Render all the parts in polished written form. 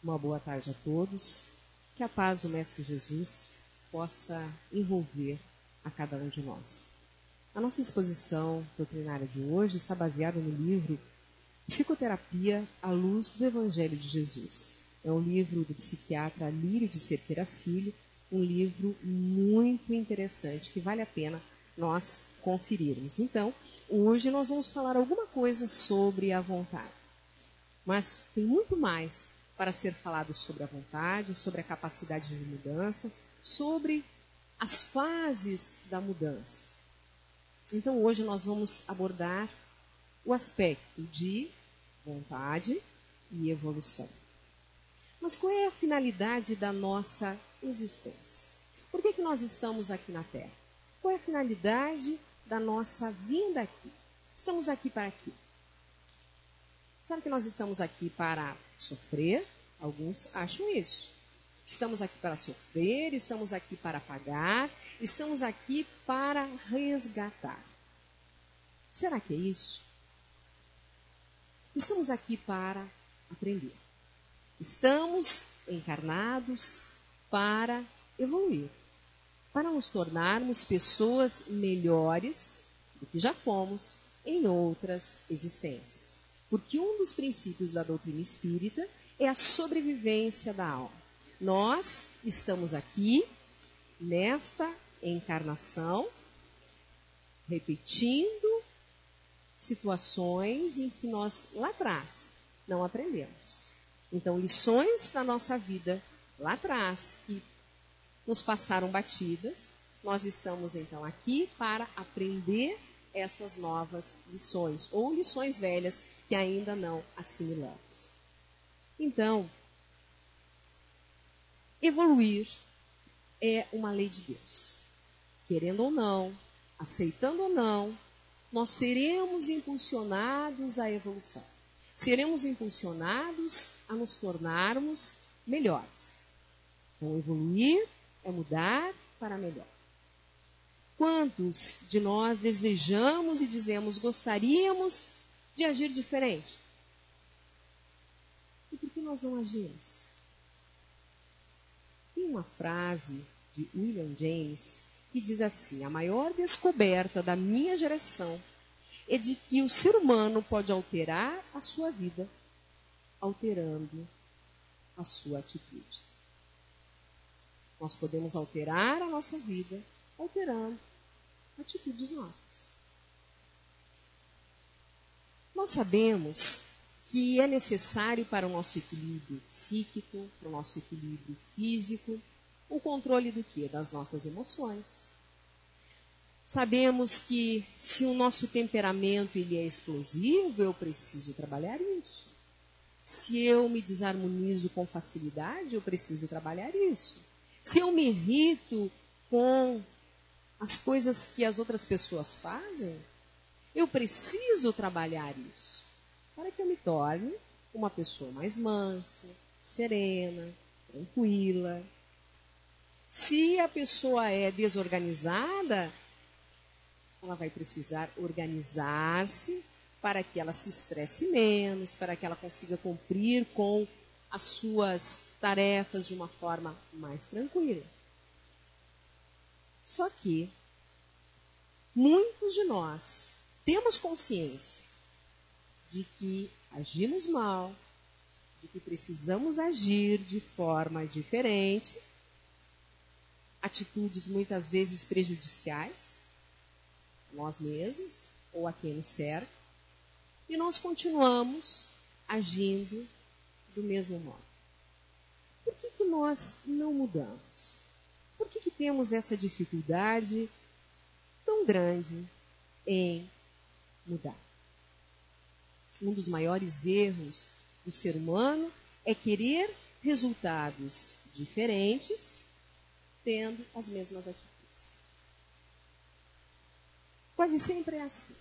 Uma boa tarde a todos. Que a paz do Mestre Jesus possa envolver a cada um de nós. A nossa exposição doutrinária de hoje está baseada no livro Psicoterapia à Luz do Evangelho de Jesus. É um livro do psiquiatra Lírio de Cerqueira Filho, um livro muito interessante que vale a pena nós conferirmos. Então, hoje nós vamos falar alguma coisa sobre a vontade. Mas tem muito mais para ser falado sobre a vontade, sobre a capacidade de mudança, sobre as fases da mudança. Então, hoje nós vamos abordar o aspecto de vontade e evolução. Mas qual é a finalidade da nossa existência? Por que nós estamos aqui na Terra? Qual é a finalidade da nossa vinda aqui? Estamos aqui para quê? Sabe que nós estamos aqui para sofrer? Alguns acham isso. Estamos aqui para sofrer, estamos aqui para pagar, estamos aqui para resgatar. Será que é isso? Estamos aqui para aprender. Estamos encarnados para evoluir, para nos tornarmos pessoas melhores do que já fomos em outras existências. Porque um dos princípios da doutrina espírita é a sobrevivência da alma. Nós estamos aqui, nesta encarnação, repetindo situações em que nós, lá atrás, não aprendemos. Então, lições da nossa vida, lá atrás, que nos passaram batidas, nós estamos, então, aqui para aprender essas novas lições, ou lições velhas que ainda não assimilamos. Então, evoluir é uma lei de Deus. Querendo ou não, aceitando ou não, nós seremos impulsionados à evolução. Seremos impulsionados a nos tornarmos melhores. Então, evoluir é mudar para melhor. Quantos de nós desejamos e dizemos gostaríamos de agir diferente? E por que nós não agimos? Tem uma frase de William James que diz assim: a maior descoberta da minha geração é de que o ser humano pode alterar a sua vida alterando a sua atitude. Nós podemos alterar a nossa vida alterando atitudes nossas. Nós sabemos que é necessário para o nosso equilíbrio psíquico, para o nosso equilíbrio físico, o controle do quê? Das nossas emoções. Sabemos que se o nosso temperamento ele é explosivo, eu preciso trabalhar isso. Se eu me desarmonizo com facilidade, eu preciso trabalhar isso. Se eu me irrito com as coisas que as outras pessoas fazem, eu preciso trabalhar isso para que eu me torne uma pessoa mais mansa, serena, tranquila. Se a pessoa é desorganizada, ela vai precisar organizar-se para que ela se estresse menos, para que ela consiga cumprir com as suas tarefas de uma forma mais tranquila. Só que muitos de nós temos consciência de que agimos mal, de que precisamos agir de forma diferente, atitudes muitas vezes prejudiciais a nós mesmos ou a quem nos cerca, e nós continuamos agindo do mesmo modo. Por que nós não mudamos? Por que temos essa dificuldade tão grande em mudar? Um dos maiores erros do ser humano é querer resultados diferentes tendo as mesmas atitudes. Quase sempre é assim.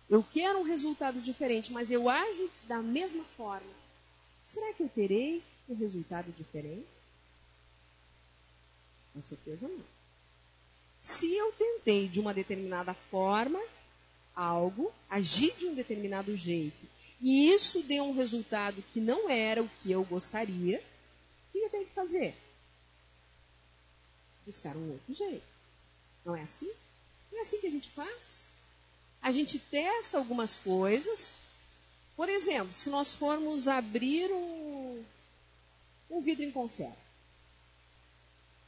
Eu quero um resultado diferente, mas eu ajo da mesma forma. Será que eu terei um resultado diferente? Com certeza não. Se eu tentei de uma determinada forma algo, agir de um determinado jeito, e isso deu um resultado que não era o que eu gostaria, O que eu tenho que fazer? Buscar um outro jeito. Não é assim? Não é assim que a gente faz? A gente testa algumas coisas. Por exemplo, se nós formos abrir um vidro em conserva.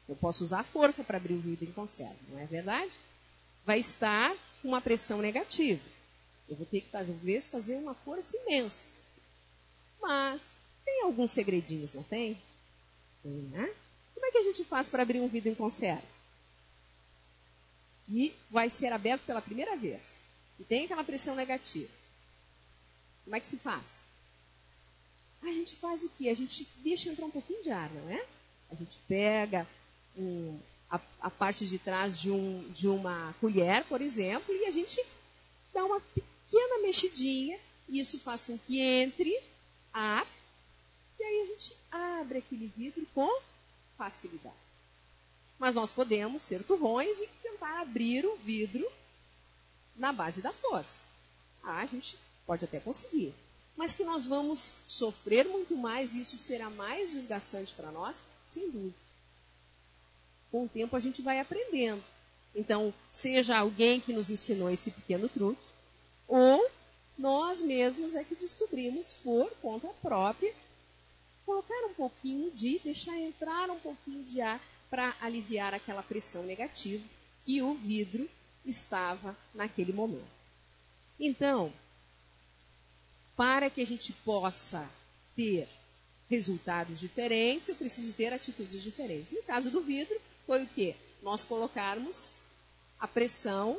Eu posso usar a força para abrir o vidro em conserva, não é verdade? Vai estar com uma pressão negativa. Eu vou ter que, talvez, fazer uma força imensa. Mas tem alguns segredinhos, não tem? Tem, né? Como é que a gente faz para abrir um vidro em conserva? E vai ser aberto pela primeira vez. E tem aquela pressão negativa. Como é que se faz? A gente faz o quê? A gente deixa entrar um pouquinho de ar, não é? A gente pega a parte de trás de uma colher, por exemplo, e a gente dá uma pequena mexidinha, e isso faz com que entre ar, e aí a gente abre aquele vidro com facilidade. Mas nós podemos ser turrões e tentar abrir o vidro na base da força. A gente pode até conseguir, mas que nós vamos sofrer muito mais e isso será mais desgastante para nós, sem dúvida. Com o tempo a gente vai aprendendo. Então, seja alguém que nos ensinou esse pequeno truque, ou nós mesmos é que descobrimos por conta própria, colocar um pouquinho deixar entrar um pouquinho de ar para aliviar aquela pressão negativa que o vidro estava naquele momento. Então, para que a gente possa ter resultados diferentes, eu preciso ter atitudes diferentes. No caso do vidro, foi o quê? Nós colocarmos a pressão,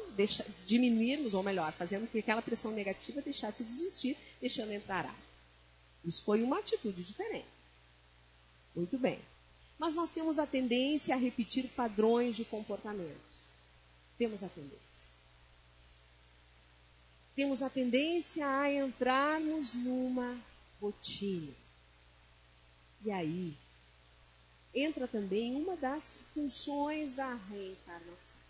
diminuirmos, ou melhor, fazendo com que aquela pressão negativa deixasse de existir, deixando entrar ar. Isso foi uma atitude diferente. Muito bem. Mas nós temos a tendência a repetir padrões de comportamentos. Temos a tendência. Temos a tendência a entrarmos numa rotina. E aí, entra também uma das funções da reencarnação.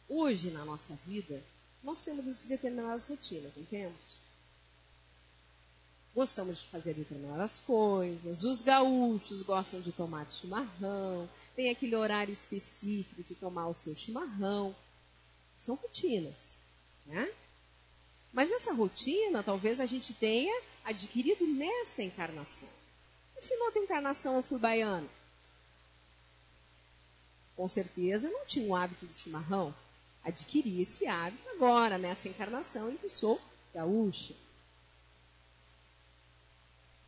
Hoje, na nossa vida, nós temos determinadas rotinas, não temos? Gostamos de fazer determinadas coisas, os gaúchos gostam de tomar chimarrão, tem aquele horário específico de tomar o seu chimarrão. São rotinas, né? Mas essa rotina, talvez a gente tenha adquirido nesta encarnação. E se noutra encarnação eu fui baiano? Com certeza não tinha o hábito do chimarrão. Adquiri esse hábito agora, nessa encarnação em que sou gaúcha.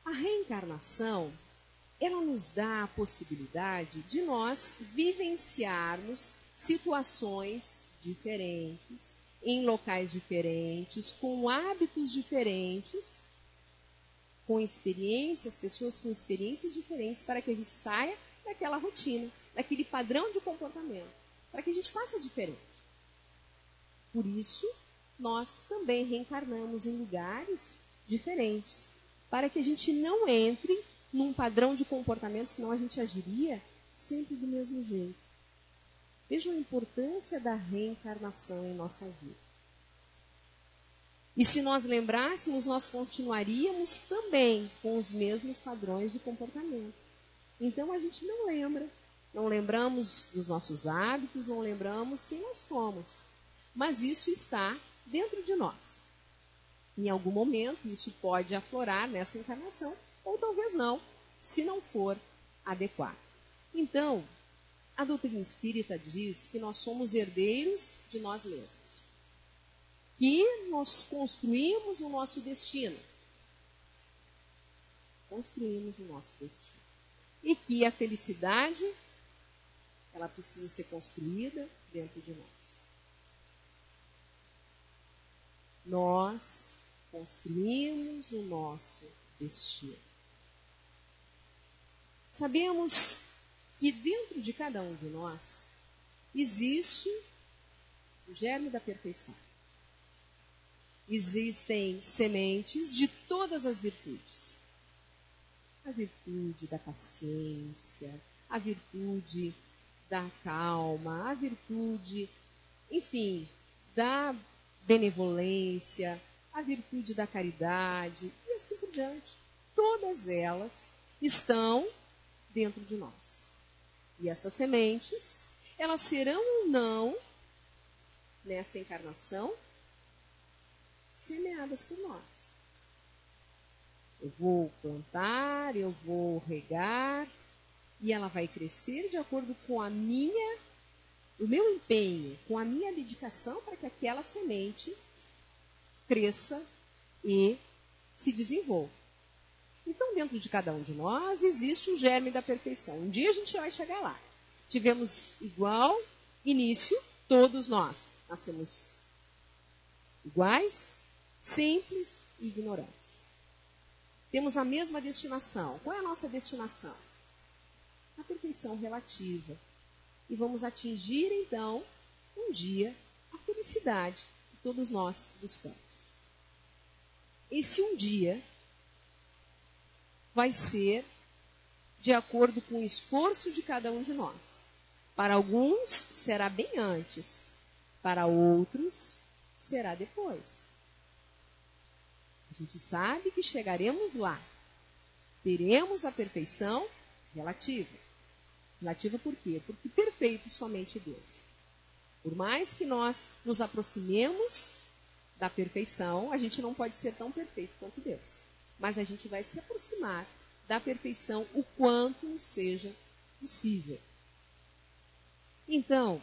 A reencarnação, ela nos dá a possibilidade de nós vivenciarmos situações diferentes, em locais diferentes, com hábitos diferentes, com experiências, pessoas com experiências diferentes, para que a gente saia daquela rotina, daquele padrão de comportamento, para que a gente faça diferente. Por isso, nós também reencarnamos em lugares diferentes, para que a gente não entre num padrão de comportamento, senão a gente agiria sempre do mesmo jeito. Vejam a importância da reencarnação em nossa vida. E se nós lembrássemos, nós continuaríamos também com os mesmos padrões de comportamento. Então a gente não lembra, não lembramos dos nossos hábitos, não lembramos quem nós fomos. Mas isso está dentro de nós. Em algum momento isso pode aflorar nessa encarnação, ou talvez não, se não for adequado. Então, a doutrina espírita diz que nós somos herdeiros de nós mesmos. Que nós construímos o nosso destino. Construímos o nosso destino. E que a felicidade, ela precisa ser construída dentro de nós. Nós construímos o nosso destino. Sabemos que dentro de cada um de nós existe o germe da perfeição. Existem sementes de todas as virtudes. A virtude da paciência, a virtude da calma, a virtude, enfim, da benevolência, a virtude da caridade e assim por diante. Todas elas estão dentro de nós. E essas sementes, elas serão ou não, nesta encarnação, semeadas por nós. Eu vou plantar, eu vou regar, e ela vai crescer de acordo com o meu empenho, com a minha dedicação para que aquela semente cresça e se desenvolva. Então, dentro de cada um de nós, existe o germe da perfeição. Um dia a gente vai chegar lá. Tivemos igual início, todos nós. Nascemos iguais, simples e ignorantes. Temos a mesma destinação. Qual é a nossa destinação? A perfeição relativa. E vamos atingir, então, um dia, a felicidade que todos nós buscamos. Esse um dia vai ser de acordo com o esforço de cada um de nós. Para alguns, será bem antes. Para outros, será depois. A gente sabe que chegaremos lá. Teremos a perfeição relativa. Relativa por quê? Porque perfeito somente Deus. Por mais que nós nos aproximemos da perfeição, a gente não pode ser tão perfeito quanto Deus. Mas a gente vai se aproximar da perfeição o quanto seja possível. Então,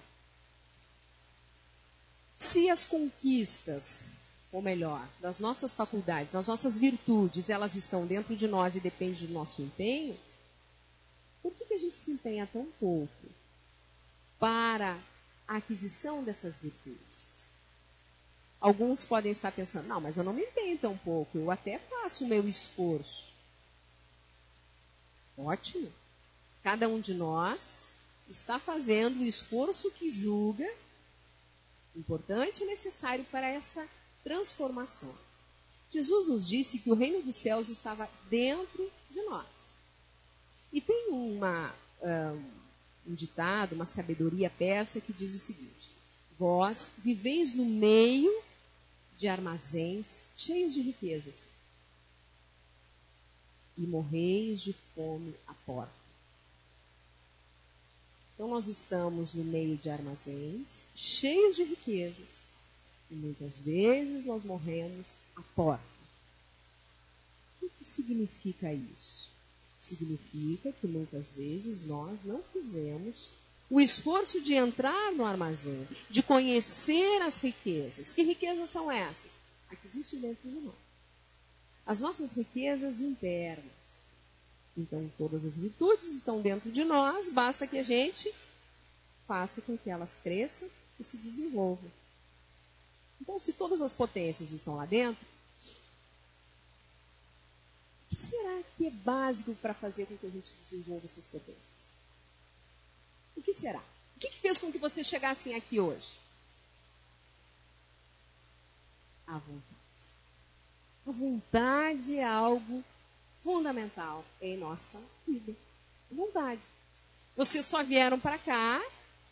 se as conquistas, ou melhor, das nossas faculdades, das nossas virtudes, elas estão dentro de nós e dependem do nosso empenho, por que a gente se empenha tão pouco para a aquisição dessas virtudes? Alguns podem estar pensando, não, mas eu não me empenho tão pouco, eu até faço o meu esforço. Ótimo. Cada um de nós está fazendo o esforço que julga importante e necessário para essa transformação. Jesus nos disse que o reino dos céus estava dentro de nós. E tem um ditado, uma sabedoria persa que diz o seguinte: vós viveis no meio de armazéns cheios de riquezas e morreis de fome à porta. Então nós estamos no meio de armazéns cheios de riquezas e muitas vezes nós morremos à porta. O que significa isso? Significa que muitas vezes nós não fizemos o esforço de entrar no armazém, de conhecer as riquezas. Que riquezas são essas? A que existe dentro de nós. As nossas riquezas internas. Então, todas as virtudes estão dentro de nós, basta que a gente faça com que elas cresçam e se desenvolvam. Então, se todas as potências estão lá dentro, o que será que é básico para fazer com que a gente desenvolva essas potências? O que será? O que fez com que vocês chegassem aqui hoje? A vontade. A vontade é algo fundamental em nossa vida. Vontade. Vocês só vieram para cá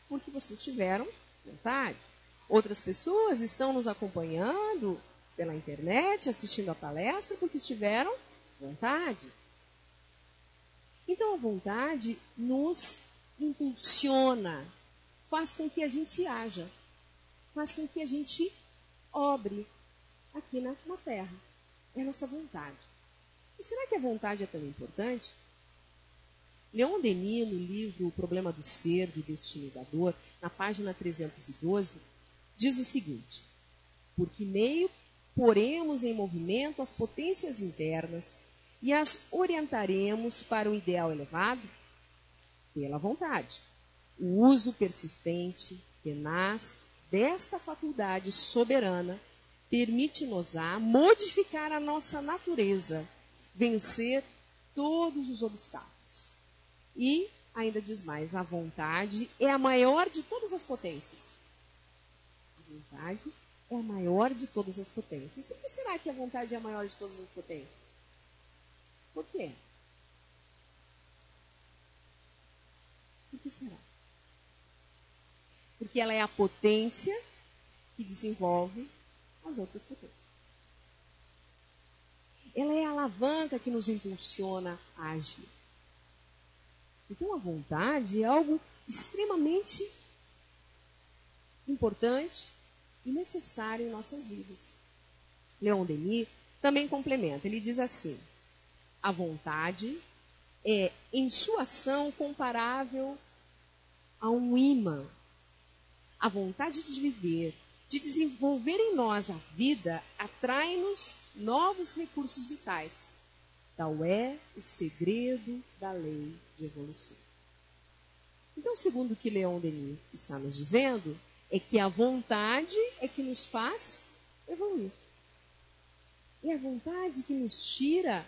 porque vocês tiveram vontade. Outras pessoas estão nos acompanhando pela internet, assistindo a palestra, porque tiveram vontade. Então a vontade nos impulsiona, faz com que a gente haja, faz com que a gente obre aqui na Terra. É a nossa vontade. E será que a vontade é tão importante? Leon Denis, no livro O Problema do Ser, do Destino e da Dor, na página 312, diz o seguinte: porque meio poremos em movimento as potências internas e as orientaremos para um ideal elevado pela vontade. O uso persistente, tenaz, desta faculdade soberana permite-nos-á modificar a nossa natureza, vencer todos os obstáculos. E, ainda diz mais, a vontade é a maior de todas as potências. A vontade é a maior de todas as potências. Por que será que a vontade é a maior de todas as potências? Por quê? Por que será? Porque ela é a potência que desenvolve as outras potências. Ela é a alavanca que nos impulsiona a agir. Então, a vontade é algo extremamente importante e necessário em nossas vidas. Leon Denis também complementa. Ele diz assim: a vontade é, em sua ação, comparável a um imã. A vontade de viver, de desenvolver em nós a vida, atrai-nos novos recursos vitais. Tal é o segredo da lei de evolução. Então, segundo o que Leon Denis está nos dizendo, é que a vontade é que nos faz evoluir. É a vontade que nos tira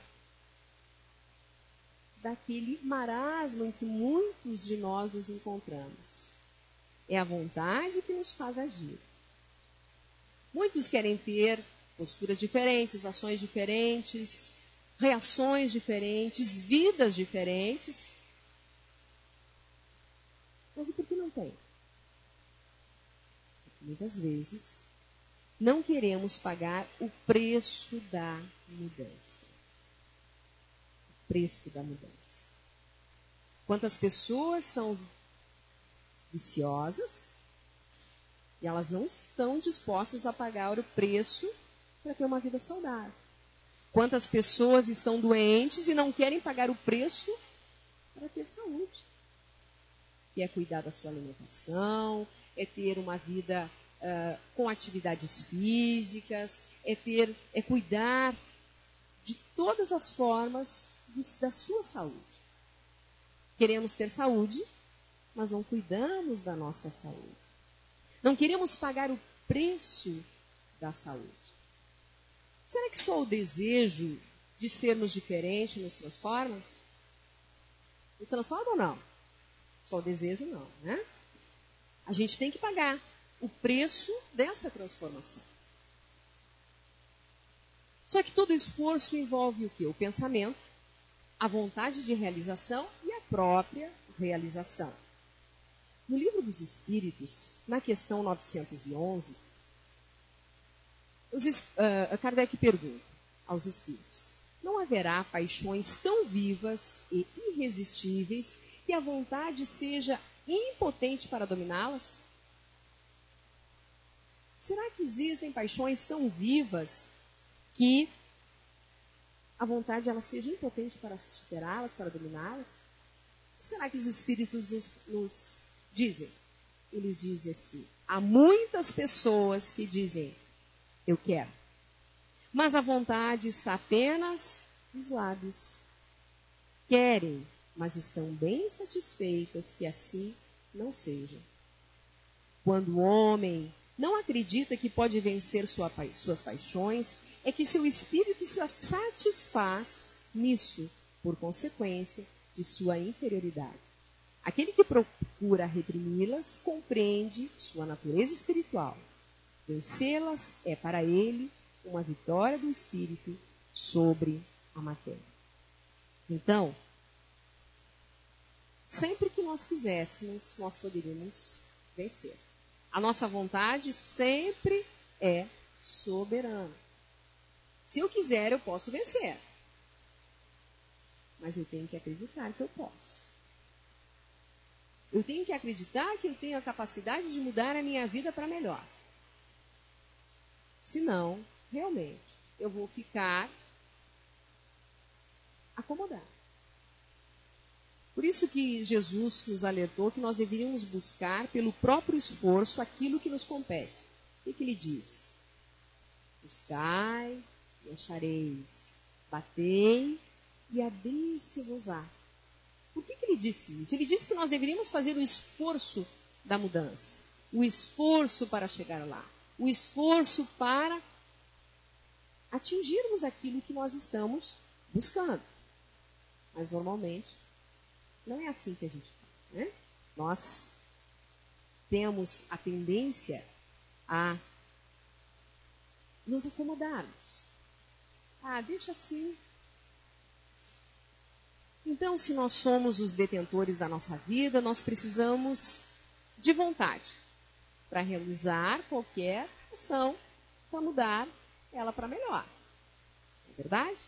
daquele marasmo em que muitos de nós nos encontramos. É a vontade que nos faz agir. Muitos querem ter posturas diferentes, ações diferentes, reações diferentes, vidas diferentes. Mas e por que não tem? Porque muitas vezes não queremos pagar o preço da mudança. O preço da mudança. Quantas pessoas são viciosas e elas não estão dispostas a pagar o preço para ter uma vida saudável. Quantas pessoas estão doentes e não querem pagar o preço para ter saúde. Que é cuidar da sua alimentação, é ter uma vida com atividades físicas, é cuidar de todas as formas da sua saúde. Queremos ter saúde, mas não cuidamos da nossa saúde. Não queremos pagar o preço da saúde. Será que só o desejo de sermos diferentes nos transforma? Nos transforma ou não? Só o desejo não, né? A gente tem que pagar o preço dessa transformação. Só que todo esforço envolve o quê? O pensamento, a vontade de realização e a própria realização. No Livro dos Espíritos, na questão 911, Kardec pergunta aos espíritos: não haverá paixões tão vivas e irresistíveis que a vontade seja impotente para dominá-las? Será que existem paixões tão vivas que a vontade ela seja impotente para superá-las, para dominá-las? O que será que os espíritos nos dizem? Eles dizem assim: há muitas pessoas que dizem, eu quero. Mas a vontade está apenas nos lábios. Querem, mas estão bem satisfeitas que assim não seja. Quando o homem não acredita que pode vencer suas paixões, é que seu espírito se satisfaz nisso, por consequência de sua inferioridade. Aquele que procura reprimi-las compreende sua natureza espiritual. Vencê-las é para ele uma vitória do espírito sobre a matéria. Então, sempre que nós quiséssemos, nós poderíamos vencer. A nossa vontade sempre é soberana. Se eu quiser, eu posso vencer. Mas eu tenho que acreditar que eu posso. Eu tenho que acreditar que eu tenho a capacidade de mudar a minha vida para melhor. Senão, realmente, eu vou ficar acomodado. Por isso que Jesus nos alertou que nós deveríamos buscar pelo próprio esforço aquilo que nos compete. O que ele diz? Buscai e achareis, batei e abrir-se-vos-á. Por que ele disse isso? Ele disse que nós deveríamos fazer o esforço da mudança, o esforço para chegar lá, o esforço para atingirmos aquilo que nós estamos buscando. Mas normalmente não é assim que a gente faz, né? Nós temos a tendência a nos acomodarmos. Ah, deixa assim. Então, se nós somos os detentores da nossa vida, nós precisamos de vontade para realizar qualquer ação, para mudar ela para melhor. Não é verdade?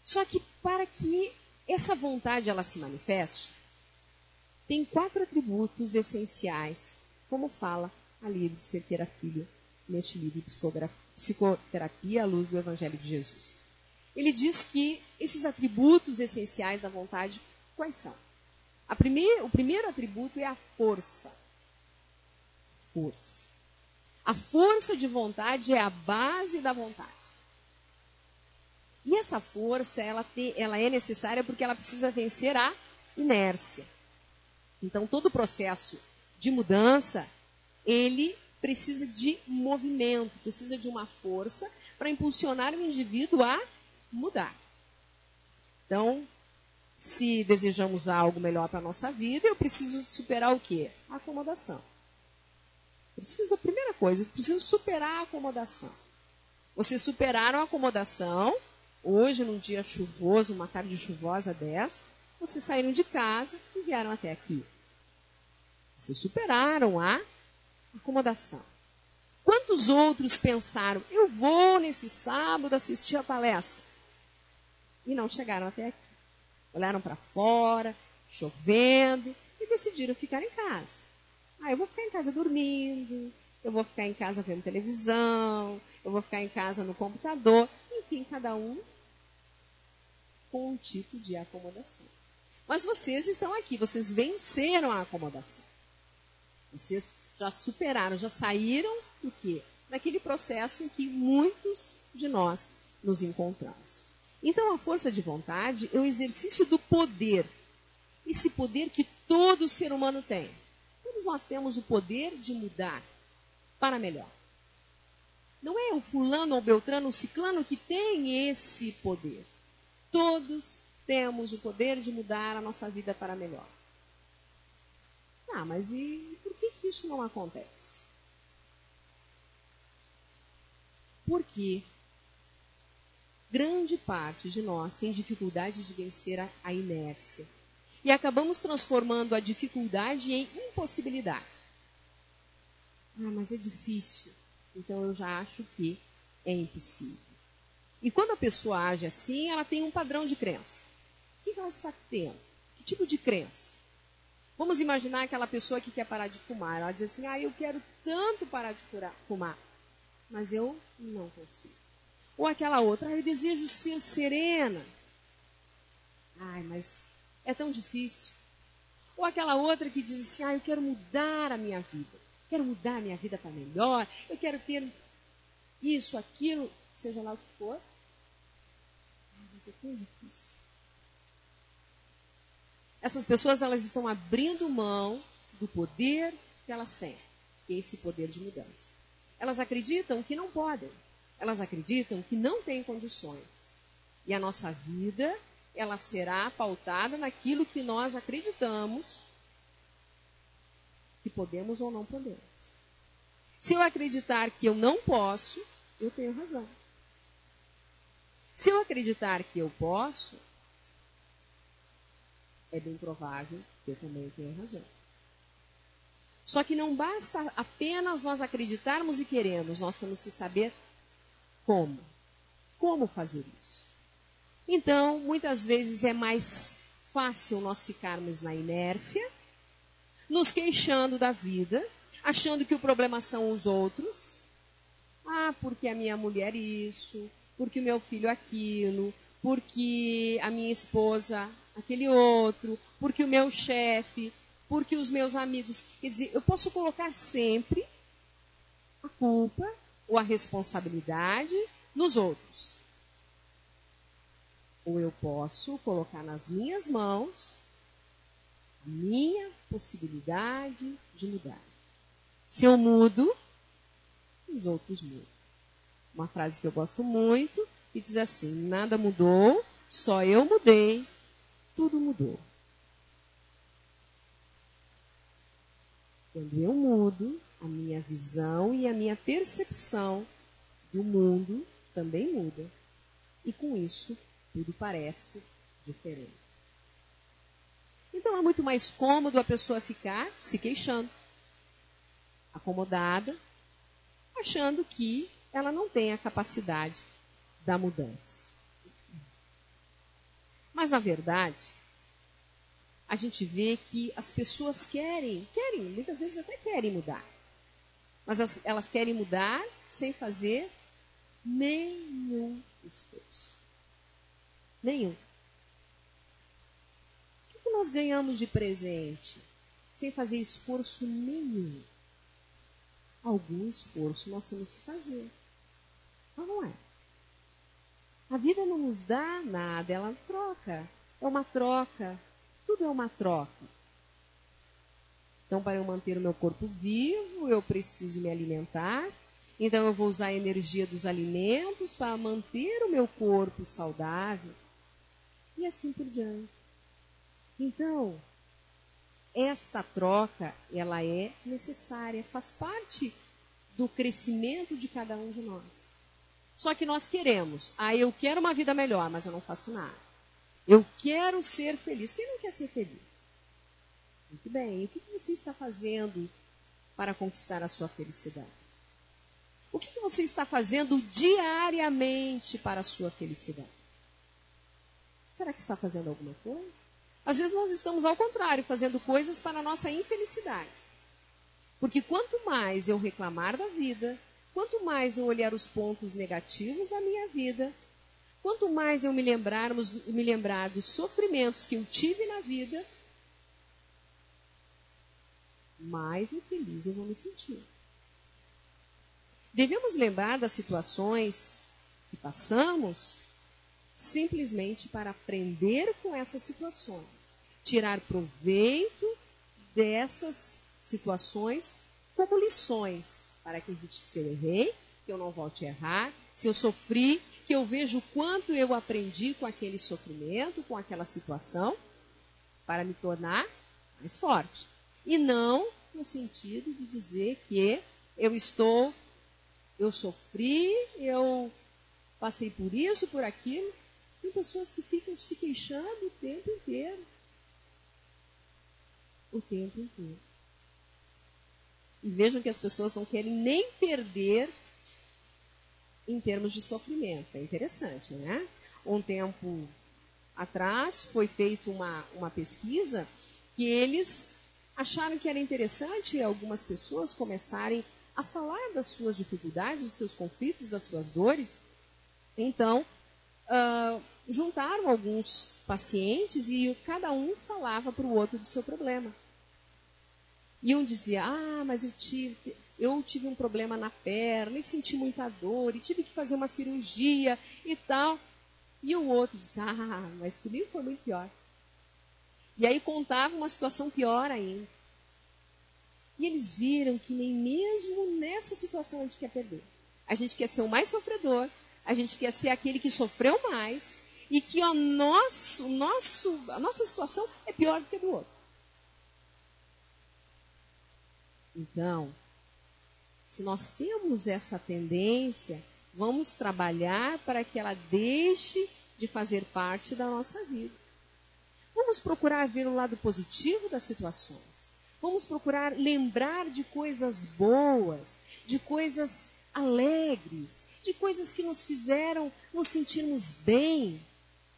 Só que para que essa vontade ela se manifeste, tem 4 atributos essenciais, como fala ali do Cerqueira Filho, neste livro Psicoterapia à Luz do Evangelho de Jesus. Ele diz que esses atributos essenciais da vontade, quais são? O primeiro atributo é a força. Força. A força de vontade é a base da vontade. E essa força, ela é necessária porque ela precisa vencer a inércia. Então, todo o processo de mudança, ele precisa de movimento, precisa de uma força para impulsionar o indivíduo a mudar. Então, se desejamos algo melhor para a nossa vida, eu preciso superar o quê? A acomodação. A primeira coisa, eu preciso superar a acomodação. Vocês superaram a acomodação, hoje, num dia chuvoso, uma tarde chuvosa dessa, vocês saíram de casa e vieram até aqui. Vocês superaram a acomodação. Quantos outros pensaram, eu vou nesse sábado assistir a palestra? E não chegaram até aqui. Olharam para fora, chovendo, e decidiram ficar em casa. Eu vou ficar em casa dormindo, eu vou ficar em casa vendo televisão, eu vou ficar em casa no computador. Enfim, cada um com um tipo de acomodação. Mas vocês estão aqui, vocês venceram a acomodação. Vocês já superaram, já saíram do quê? Daquele processo em que muitos de nós nos encontramos. Então, a força de vontade é o exercício do poder. Esse poder que todo ser humano tem. Todos nós temos o poder de mudar para melhor. Não é o fulano, ou beltrano, o ciclano que tem esse poder. Todos temos o poder de mudar a nossa vida para melhor. Mas e por que isso não acontece? Porque grande parte de nós tem dificuldade de vencer a inércia. E acabamos transformando a dificuldade em impossibilidade. Mas é difícil. Então eu já acho que é impossível. E quando a pessoa age assim, ela tem um padrão de crença. O que ela está tendo? Que tipo de crença? Vamos imaginar aquela pessoa que quer parar de fumar. Ela diz assim, eu quero tanto parar de fumar, mas eu não consigo. Ou aquela outra, eu desejo ser serena. Mas é tão difícil. Ou aquela outra que diz assim, eu quero mudar a minha vida. Quero mudar a minha vida para melhor. Eu quero ter isso, aquilo, seja lá o que for. Mas é tão difícil. Essas pessoas, elas estão abrindo mão do poder que elas têm, que é esse poder de mudança. Elas acreditam que não podem. Elas acreditam que não têm condições. E a nossa vida, ela será pautada naquilo que nós acreditamos que podemos ou não podemos. Se eu acreditar que eu não posso, eu tenho razão. Se eu acreditar que eu posso, é bem provável que eu também tenha razão. Só que não basta apenas nós acreditarmos e queremos, nós temos que saber como. Como fazer isso? Então, muitas vezes é mais fácil nós ficarmos na inércia, nos queixando da vida, achando que o problema são os outros. Porque a minha mulher isso, porque o meu filho aquilo, porque a minha esposa aquele outro, porque o meu chefe, porque os meus amigos. Quer dizer, eu posso colocar sempre a culpa ou a responsabilidade nos outros. Ou eu posso colocar nas minhas mãos a minha possibilidade de mudar. Se eu mudo, os outros mudam. Uma frase que eu gosto muito, que diz assim, nada mudou, só eu mudei, tudo mudou. Quando eu mudo, a minha visão e a minha percepção do mundo também muda. E com isso, tudo parece diferente. Então é muito mais cômodo a pessoa ficar se queixando, acomodada, achando que ela não tem a capacidade da mudança. Mas, na verdade, a gente vê que as pessoas querem, muitas vezes até querem mudar. Mas elas querem mudar sem fazer nenhum esforço. Nenhum. O que nós ganhamos de presente sem fazer esforço nenhum? Algum esforço nós temos que fazer. Mas não é. A vida não nos dá nada, ela troca. É uma troca. Tudo é uma troca. Então, para eu manter o meu corpo vivo, eu preciso me alimentar. Então, eu vou usar a energia dos alimentos para manter o meu corpo saudável. E assim por diante. Então, esta troca, ela é necessária, faz parte do crescimento de cada um de nós. Só que nós queremos, eu quero uma vida melhor, mas eu não faço nada. Eu quero ser feliz. Quem não quer ser feliz? Muito bem, e o que você está fazendo para conquistar a sua felicidade? O que você está fazendo diariamente para a sua felicidade? Será que está fazendo alguma coisa? Às vezes nós estamos ao contrário, fazendo coisas para a nossa infelicidade. Porque quanto mais eu reclamar da vida, quanto mais eu olhar os pontos negativos da minha vida, quanto mais eu me lembrar dos sofrimentos que eu tive na vida, mais infeliz eu vou me sentir. Devemos lembrar das situações que passamos simplesmente para aprender com essas situações. Tirar proveito dessas situações como lições, para que a gente, se eu errei, que eu não volte a errar, se eu sofri, que eu veja o quanto eu aprendi com aquele sofrimento, com aquela situação, para me tornar mais forte. E não no sentido de dizer que eu sofri, eu passei por isso, por aquilo. Tem pessoas que ficam se queixando o tempo inteiro. O tempo inteiro. E vejam que as pessoas não querem nem perder em termos de sofrimento. É interessante, né? Um tempo atrás foi feita uma pesquisa que eles acharam que era interessante algumas pessoas começarem a falar das suas dificuldades, dos seus conflitos, das suas dores. Então, juntaram alguns pacientes e cada um falava para o outro do seu problema. E um dizia, mas eu tive um problema na perna e senti muita dor e tive que fazer uma cirurgia e tal. E o outro disse, mas comigo foi muito pior. E aí contava uma situação pior ainda. E eles viram que nem mesmo nessa situação a gente quer perder. A gente quer ser o mais sofredor, a gente quer ser aquele que sofreu mais e que a nossa situação é pior do que a do outro. Então, se nós temos essa tendência, vamos trabalhar para que ela deixe de fazer parte da nossa vida. Vamos procurar ver o lado positivo das situações. Vamos procurar lembrar de coisas boas, de coisas alegres, de coisas que nos fizeram nos sentirmos bem.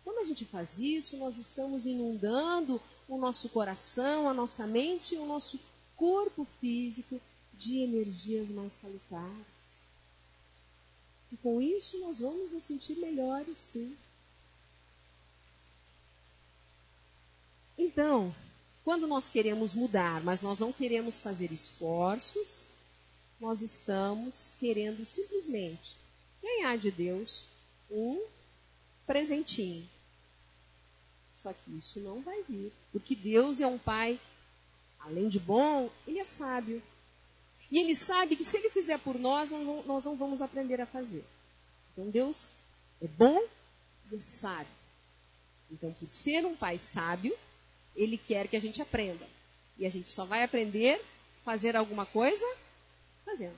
Quando a gente faz isso, nós estamos inundando o nosso coração, a nossa mente e o nosso corpo físico de energias mais salutares. E com isso nós vamos nos sentir melhores, sim. Então, quando nós queremos mudar, mas nós não queremos fazer esforços, nós estamos querendo simplesmente ganhar de Deus um presentinho. Só que isso não vai vir, porque Deus é um Pai, além de bom, Ele é sábio. E Ele sabe que se Ele fizer por nós, nós não vamos aprender a fazer. Então Deus é bom e é sábio. Então, por ser um Pai sábio, Ele quer que a gente aprenda. E a gente só vai aprender a fazer alguma coisa fazendo.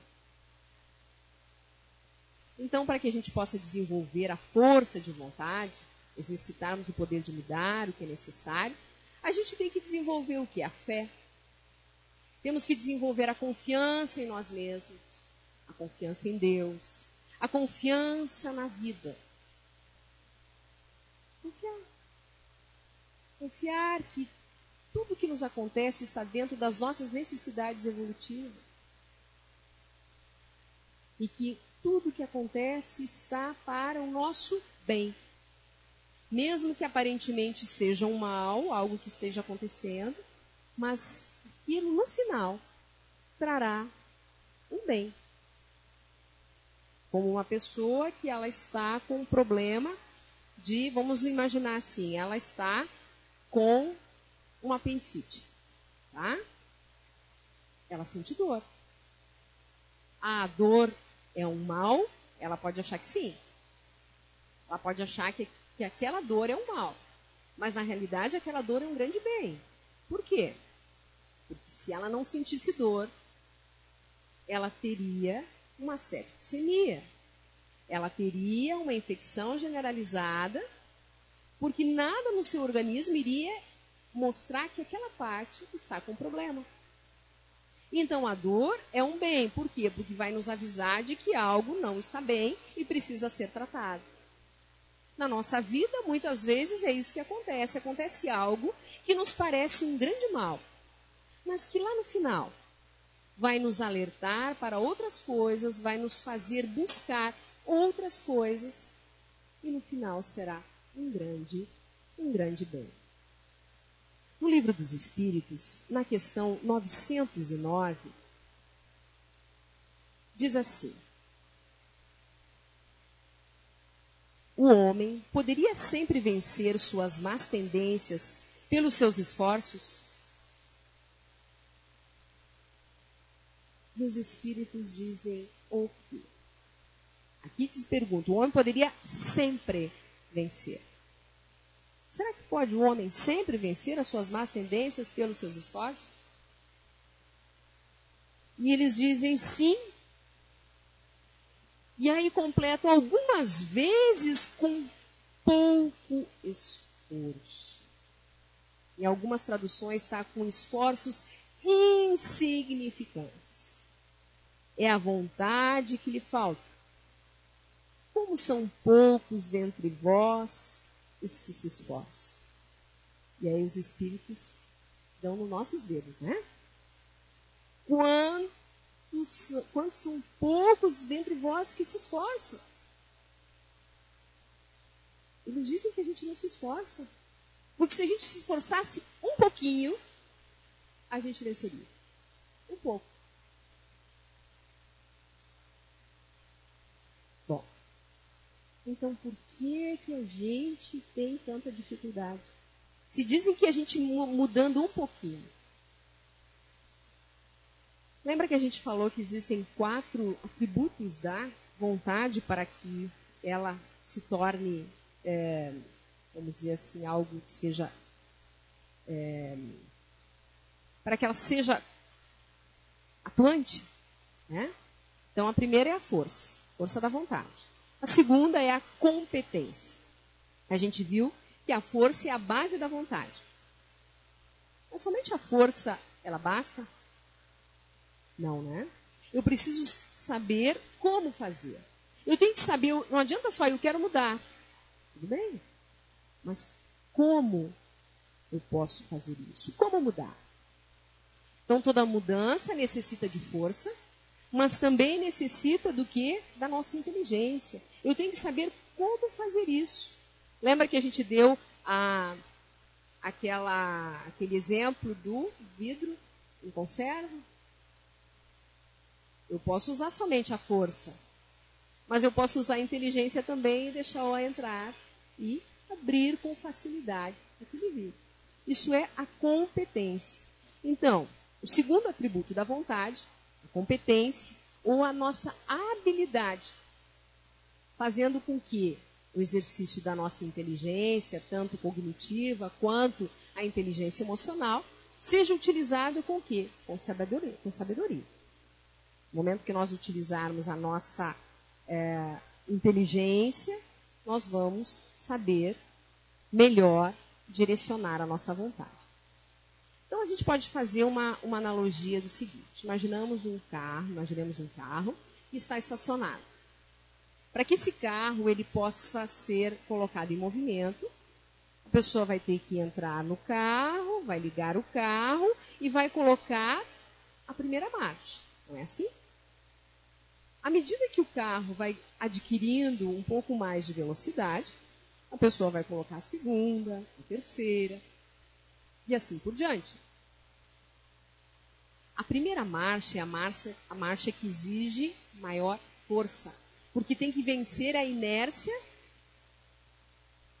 Então, para que a gente possa desenvolver a força de vontade, exercitarmos o poder de mudar o que é necessário, a gente tem que desenvolver o quê? A fé. Temos que desenvolver a confiança em nós mesmos, a confiança em Deus, a confiança na vida. Confiar que tudo que nos acontece está dentro das nossas necessidades evolutivas. E que tudo que acontece está para o nosso bem. Mesmo que aparentemente seja um mal, algo que esteja acontecendo, mas aquilo no final trará um bem. Como uma pessoa que ela está com um problema de, vamos imaginar assim, ela está com uma apendicite, tá? Ela sente dor. A dor é um mal? Ela pode achar que sim. Ela pode achar que aquela dor é um mal. Mas na realidade aquela dor é um grande bem. Por quê? Porque se ela não sentisse dor, ela teria uma septicemia. Ela teria uma infecção generalizada, porque nada no seu organismo iria mostrar que aquela parte está com problema. Então a dor é um bem. Por quê? Porque vai nos avisar de que algo não está bem e precisa ser tratado. Na nossa vida, muitas vezes, é isso que acontece. Acontece algo que nos parece um grande mal, mas que lá no final vai nos alertar para outras coisas, vai nos fazer buscar outras coisas, e no final será um grande bem. No Livro dos Espíritos, na questão 909, diz assim: o homem poderia sempre vencer suas más tendências pelos seus esforços? E os Espíritos dizem o quê? Aqui te pergunto, o homem poderia sempre vencer. Será que pode o homem sempre vencer as suas más tendências pelos seus esforços? E eles dizem sim. E aí completam algumas vezes com pouco esforço. Em algumas traduções está com esforços insignificantes. É a vontade que lhe falta. Como são poucos dentre vós os que se esforçam. E aí os Espíritos dão nos nossos dedos, né? Quantos são poucos dentre vós que se esforçam? Eles dizem que a gente não se esforça. Porque se a gente se esforçasse um pouquinho, a gente venceria. Um pouco. Bom, então por que a gente tem tanta dificuldade? Se dizem que a gente mudando um pouquinho. Lembra que a gente falou que existem 4 atributos da vontade para que ela se torne, vamos dizer assim, algo que seja... para que ela seja atuante, né? Então, a primeira é a força da vontade. A segunda é a competência. A gente viu que a força é a base da vontade. Mas somente a força, ela basta? Não, né? Eu preciso saber como fazer. Eu tenho que saber, não adianta só eu quero mudar. Tudo bem? Mas como eu posso fazer isso? Como mudar? Então, toda mudança necessita de força, mas também necessita do quê? Da nossa inteligência. Eu tenho que saber como fazer isso. Lembra que a gente deu aquele exemplo do vidro em conserva? Eu posso usar somente a força, mas eu posso usar a inteligência também e deixá-la entrar e abrir com facilidade aquele vidro. Isso é a competência. Então, o segundo atributo da vontade, a competência, ou a nossa habilidade, fazendo com que o exercício da nossa inteligência, tanto cognitiva quanto a inteligência emocional, seja utilizado com o quê? Com sabedoria. No momento que nós utilizarmos a nossa inteligência, nós vamos saber melhor direcionar a nossa vontade. Então, a gente pode fazer uma analogia do seguinte. Imaginemos um carro que está estacionado. Para que esse carro ele possa ser colocado em movimento, a pessoa vai ter que entrar no carro, vai ligar o carro e vai colocar a primeira marcha. Não é assim? À medida que o carro vai adquirindo um pouco mais de velocidade, a pessoa vai colocar a segunda, a terceira e assim por diante. A primeira marcha é a marcha que exige maior força, porque tem que vencer a inércia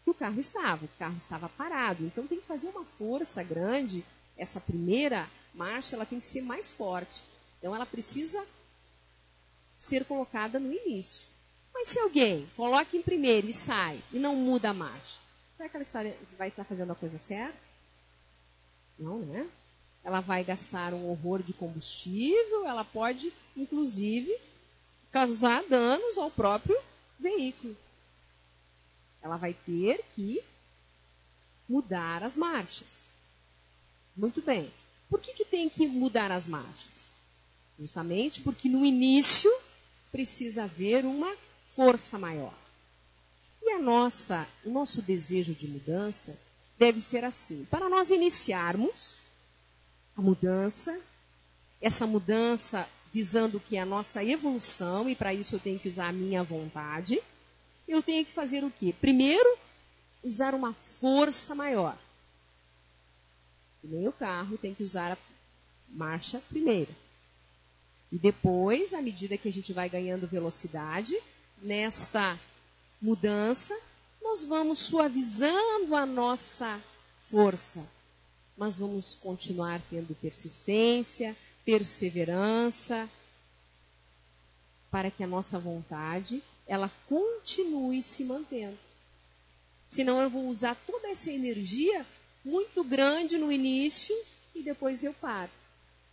que o carro estava parado. Então tem que fazer uma força grande. Essa primeira marcha ela tem que ser mais forte. Então ela precisa ser colocada no início. Mas se alguém coloca em primeiro e sai e não muda a marcha, será que ela vai estar fazendo a coisa certa? Não, né? Ela vai gastar um horror de combustível, ela pode, inclusive, causar danos ao próprio veículo. Ela vai ter que mudar as marchas. Muito bem. Por que tem que mudar as marchas? Justamente porque no início precisa haver uma força maior. E o nosso desejo de mudança deve ser assim. Para nós iniciarmos a mudança, essa mudança visando que é a nossa evolução, e para isso eu tenho que usar a minha vontade, eu tenho que fazer o quê? Primeiro, usar uma força maior. E nem o carro tem que usar a marcha primeiro. E depois, à medida que a gente vai ganhando velocidade, nesta mudança, nós vamos suavizando a nossa força. Mas vamos continuar tendo persistência, perseverança, para que a nossa vontade, ela continue se mantendo. Senão eu vou usar toda essa energia muito grande no início e depois eu paro.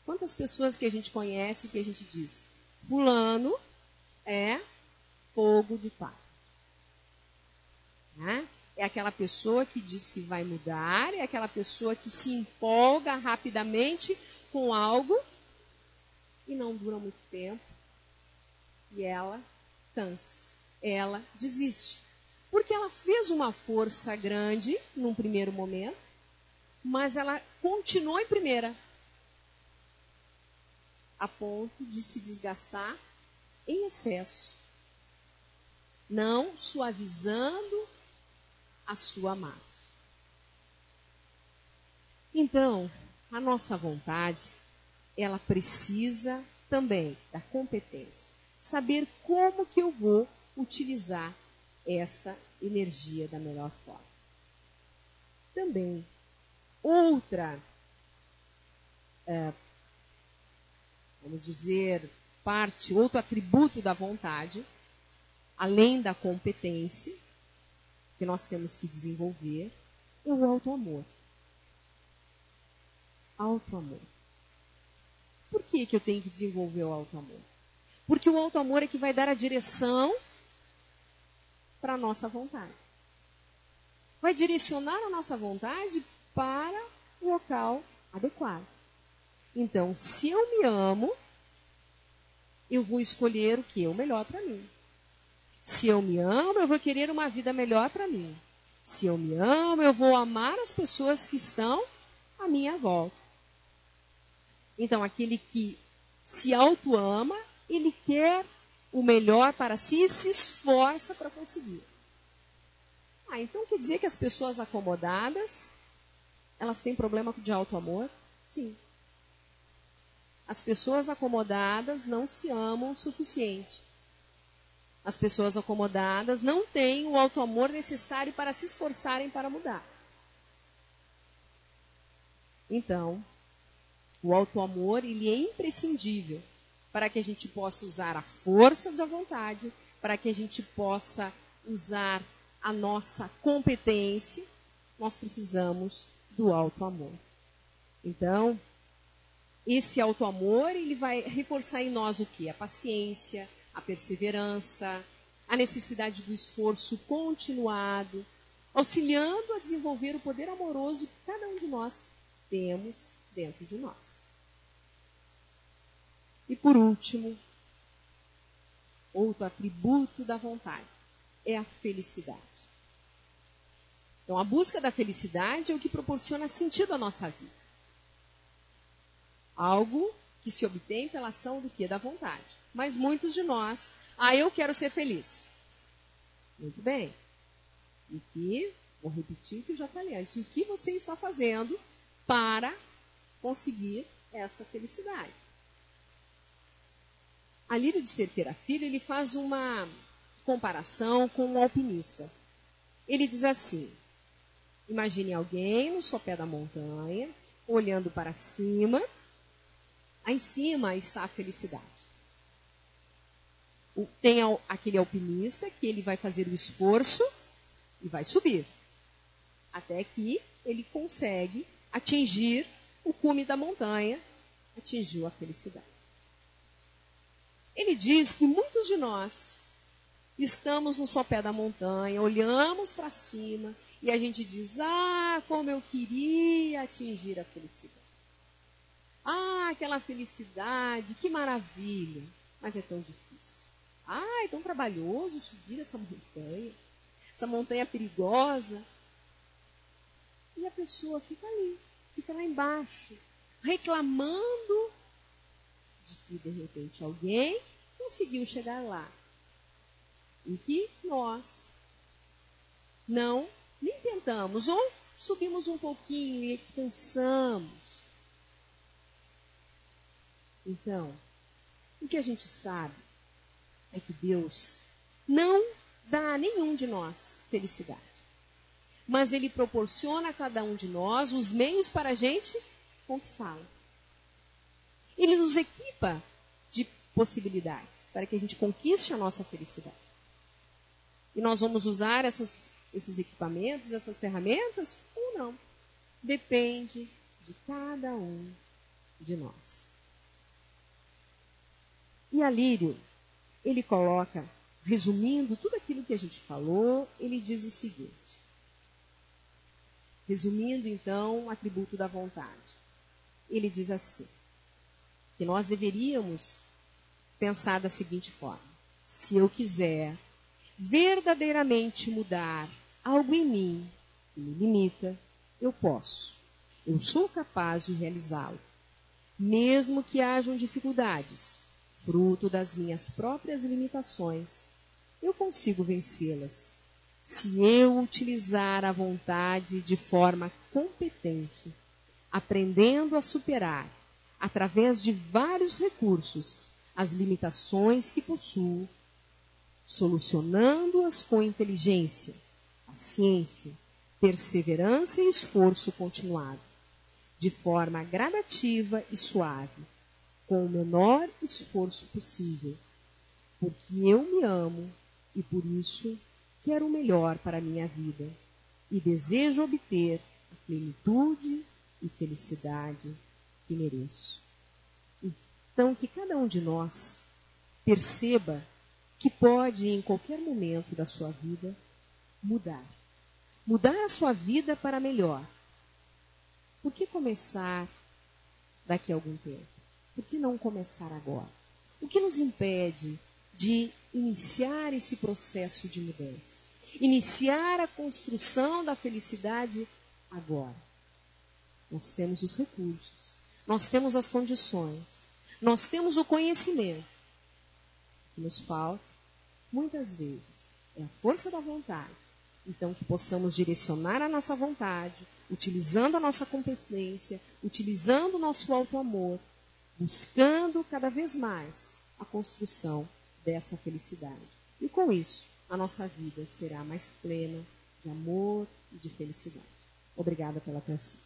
Quantas pessoas que a gente conhece que a gente diz, fulano é fogo de palha. Né? É aquela pessoa que diz que vai mudar, é aquela pessoa que se empolga rapidamente com algo e não dura muito tempo. E ela cansa, ela desiste. Porque ela fez uma força grande num primeiro momento, mas ela continuou em primeira, a ponto de se desgastar em excesso, não suavizando a sua marcha. Então, a nossa vontade, ela precisa também da competência. Saber como que eu vou utilizar esta energia da melhor forma. Também, outro atributo da vontade, além da competência, que nós temos que desenvolver, é o auto-amor. Auto-amor. Por que eu tenho que desenvolver o auto-amor? Porque o auto-amor é que vai dar a direção para a nossa vontade. Vai direcionar a nossa vontade para o local adequado. Então, se eu me amo, eu vou escolher o que? O melhor para mim. Se eu me amo, eu vou querer uma vida melhor para mim. Se eu me amo, eu vou amar as pessoas que estão à minha volta. Então, aquele que se auto-ama, ele quer o melhor para si e se esforça para conseguir. Então quer dizer que as pessoas acomodadas, elas têm problema de auto-amor? Sim. As pessoas acomodadas não se amam o suficiente. As pessoas acomodadas não têm o auto-amor necessário para se esforçarem para mudar. Então, o auto-amor, ele é imprescindível para que a gente possa usar a força da vontade, para que a gente possa usar a nossa competência, nós precisamos do auto-amor. Então, esse auto-amor, ele vai reforçar em nós o quê? A paciência, a perseverança, a necessidade do esforço continuado, auxiliando a desenvolver o poder amoroso que cada um de nós temos dentro de nós. E por último, outro atributo da vontade é a felicidade. Então, a busca da felicidade é o que proporciona sentido à nossa vida. Algo que se obtém pela ação do quê? Da vontade. Mas muitos de nós, eu quero ser feliz. Muito bem. E que, vou repetir o que eu já falei antes, o que você está fazendo para conseguir essa felicidade? Alírio de Cerqueira Filho, ele faz uma comparação com um alpinista. Ele diz assim: imagine alguém no sopé da montanha, olhando para cima. Aí em cima está a felicidade. Tem aquele alpinista que ele vai fazer o esforço e vai subir. Até que ele consegue atingir o cume da montanha, atingiu a felicidade. Ele diz que muitos de nós estamos no sopé da montanha, olhamos para cima e a gente diz: como eu queria atingir a felicidade. Aquela felicidade, que maravilha. Mas é tão difícil. É tão trabalhoso subir essa montanha. Essa montanha perigosa. E a pessoa fica ali, fica lá embaixo, reclamando de que, de repente, alguém conseguiu chegar lá. E que nós nem tentamos, ou subimos um pouquinho e cansamos. Então, o que a gente sabe é que Deus não dá a nenhum de nós felicidade. Mas Ele proporciona a cada um de nós os meios para a gente conquistá-la. Ele nos equipa de possibilidades para que a gente conquiste a nossa felicidade. E nós vamos usar esses equipamentos, essas ferramentas ou não. Depende de cada um de nós. E Alírio, ele coloca, resumindo tudo aquilo que a gente falou, ele diz o seguinte. Resumindo, então, o atributo da vontade. Ele diz assim, que nós deveríamos pensar da seguinte forma: se eu quiser verdadeiramente mudar algo em mim que me limita, eu posso. Eu sou capaz de realizá-lo. Mesmo que hajam dificuldades, fruto das minhas próprias limitações, eu consigo vencê-las. Se eu utilizar a vontade de forma competente, aprendendo a superar, através de vários recursos, as limitações que possuo, solucionando-as com inteligência, paciência, perseverança e esforço continuado, de forma gradativa e suave, com o menor esforço possível, porque eu me amo e por isso quero o melhor para a minha vida e desejo obter a plenitude e felicidade que mereço. Então, que cada um de nós perceba que pode, em qualquer momento da sua vida, mudar. Mudar a sua vida para melhor. Por que começar daqui a algum tempo? Por que não começar agora? O que nos impede de iniciar esse processo de mudança? Iniciar a construção da felicidade agora. Nós temos os recursos, nós temos as condições, nós temos o conhecimento. O que nos falta, muitas vezes, é a força da vontade. Então, que possamos direcionar a nossa vontade, utilizando a nossa competência, utilizando o nosso auto-amor, buscando cada vez mais a construção dessa felicidade. E com isso, a nossa vida será mais plena de amor e de felicidade. Obrigada pela atenção.